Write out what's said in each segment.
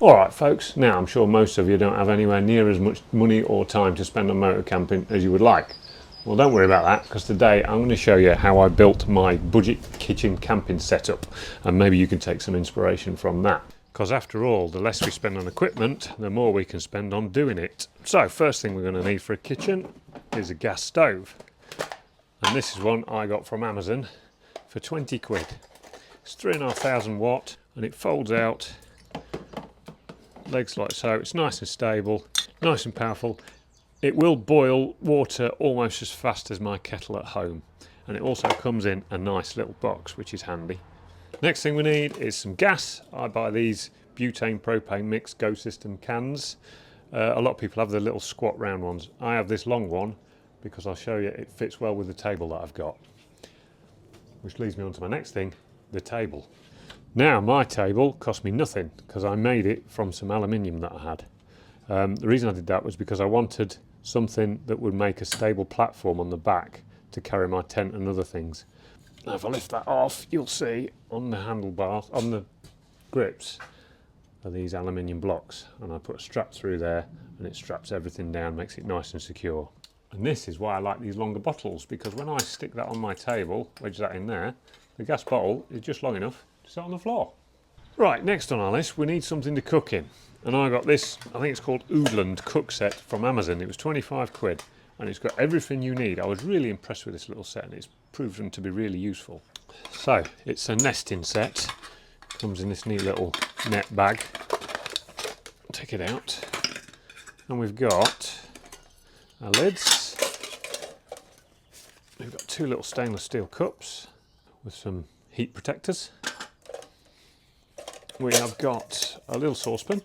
Alright folks, now I'm sure most of you don't have anywhere near as much money or time to spend on motor camping as you would like. Well, don't worry about that, because today I'm going to show you how I built my budget kitchen camping setup, and maybe you can take some inspiration from that. Because after all, the less we spend on equipment, the more we can spend on doing it. So first thing we're going to need for a kitchen is a gas stove. And this is one I got from Amazon for 20 quid. It's 3,500 watt and it folds out, legs like so. It's nice and stable, nice and powerful. It will boil water almost as fast as my kettle at home, and it also comes in a nice little box, which is handy. Next thing we need is some gas. I buy these butane propane mix Go System cans. A lot of people have the little squat round ones. I have this long one because I'll show you it fits well with the table that I've got. Which leads me on to my next thing, the table. Now my table cost me nothing because I made it from some aluminium that I had. The reason I did that was because I wanted something that would make a stable platform on the back to carry my tent and other things. Now if I lift that off, you'll see on the handlebars, on the grips, are these aluminium blocks, and I put a strap through there and it straps everything down, makes it nice and secure. And this is why I like these longer bottles, because when I stick that on my table, wedge that in there, the gas bottle is just long enough to sit on the floor. Right, next on our list we need something to cook in, and I got this, I think it's called Oodland cook set from Amazon. It was 25 quid and it's got everything you need. I was really impressed with this little set and it's proven to be really useful. So it's a nesting set, comes in this neat little net bag. Take it out and we've got our lids. We've got two little stainless steel cups with some heat protectors. We have got a little saucepan,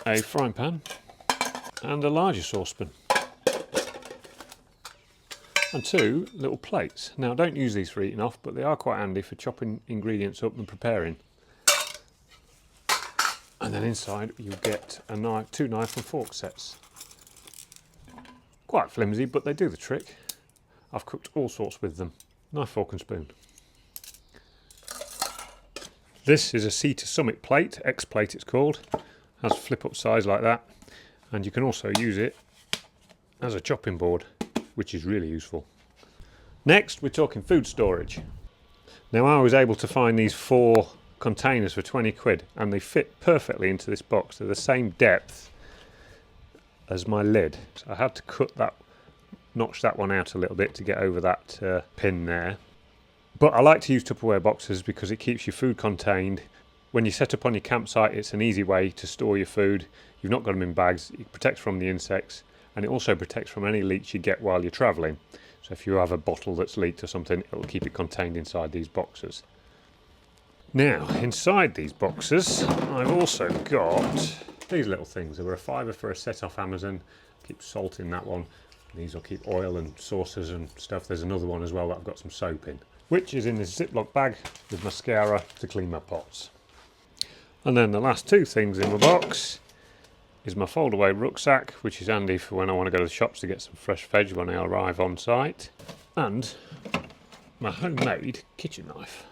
a frying pan and a larger saucepan, and two little plates. Now don't use these for eating off, but they are quite handy for chopping ingredients up and preparing. And then inside you get a knife, two knife and fork sets. Quite flimsy, but they do the trick. I've cooked all sorts with them. Knife, fork and spoon. This is a Sea to Summit plate, X plate it's called. Has flip up size like that, and you can also use it as a chopping board, which is really useful. Next we're talking food storage. Now I was able to find these 4 containers for 20 quid and they fit perfectly into this box. They're the same depth as my lid, so I had to cut that, notch that one out a little bit to get over that pin there. But I like to use Tupperware boxes because it keeps your food contained. When you set up on your campsite, it's an easy way to store your food. You've not got them in bags. It protects from the insects, and it also protects from any leaks you get while you're travelling. So if you have a bottle that's leaked or something, it'll keep it contained inside these boxes. Now, inside these boxes, I've also got these little things. They were a fiver for a set off Amazon. Keep salt in that one. These will keep oil and sauces and stuff. There's another one as well that I've got some soap in, which is in this Ziploc bag with mascara to clean my pots. And then the last 2 things in the box is my fold-away rucksack, which is handy for when I want to go to the shops to get some fresh veg when I arrive on site, and my homemade kitchen knife.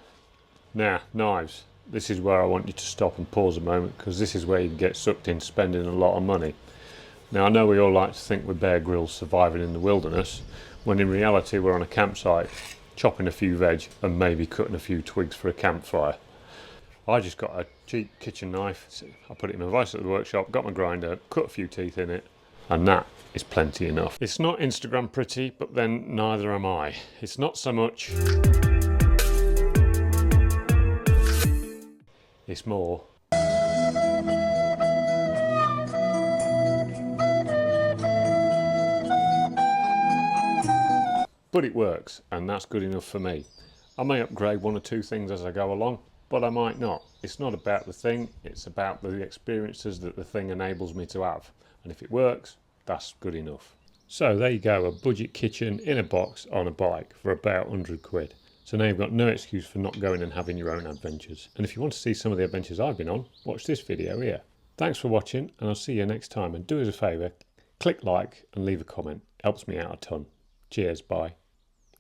Now, knives. This is where I want you to stop and pause a moment, because this is where you can get sucked into spending a lot of money. Now I know we all like to think we're Bear Grylls surviving in the wilderness, when in reality we're on a campsite chopping a few veg and maybe cutting a few twigs for a campfire. I just got a cheap kitchen knife. I put it in my vise at the workshop, got my grinder, cut a few teeth in it, and that is plenty enough. It's not Instagram pretty, but then neither am I. It's not so much, it's more. But it works, and that's good enough for me. I may upgrade 1 or 2 things as I go along, but I might not. It's not about the thing, it's about the experiences that the thing enables me to have. And if it works, that's good enough. So there you go, a budget kitchen in a box on a bike for about 100 quid. So now you've got no excuse for not going and having your own adventures. And if you want to see some of the adventures I've been on, watch this video here. Thanks for watching, and I'll see you next time. And do us a favour, click like and leave a comment. Helps me out a ton. Cheers, bye.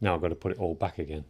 Now I've got to put it all back again.